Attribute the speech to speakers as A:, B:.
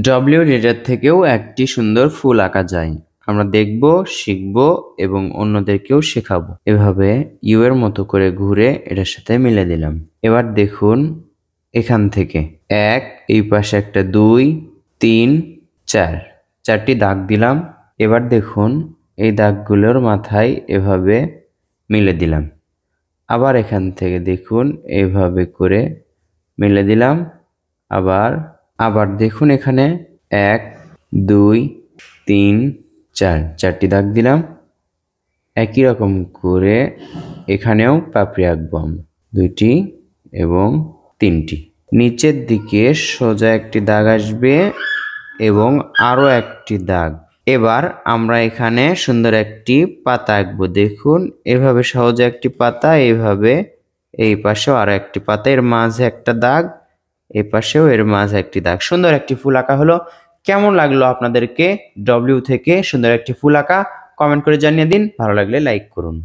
A: W letter থেকেও একটি সুন্দর ফুল আঁকা যায়। আমরা দেখব, শিখব এবং অন্যদেরকেও শেখাবো। এভাবে ইউ এর মতো করে ঘুরে এটার সাথে মিলে দিলাম। এবার দেখুন এখান থেকে 1, এই পাশে একটা 2, 3, 4, 4টি দাগ দিলাম। এবার দেখুন এই দাগগুলোর মাথায় এভাবে মিলে দিলাম। আবার এখান থেকে দেখুন এভাবে করে মিলে দিলাম। আবার দেখুন এখানে 1, 2, 3, 4, 4টি দাগ দিলাম। একই রকম করে এখানেও পাপড়ি আঁকবো আমরা, 2টি এবং 3টি। নিচের দিকে সোজা একটি দাগ আসবে এবং আরো একটি দাগ। এবার আমরা এখানে সুন্দর একটি পাতা আঁকবো। দেখুন এভাবে সহজে একটি পাতা, এইভাবে এই পাশেও আরো একটি পাতা, এর মাঝে একটা দাগ, এই পাশেও এর মাঝে একটি দাগ। সুন্দর একটি ফুল আঁকা হলো। কেমন লাগলো আপনাদেরকে ডব্লিউ থেকে সুন্দর একটি ফুল আঁকা? কমেন্ট করে জানিয়ে দিন। ভালো লাগলে লাইক করুন।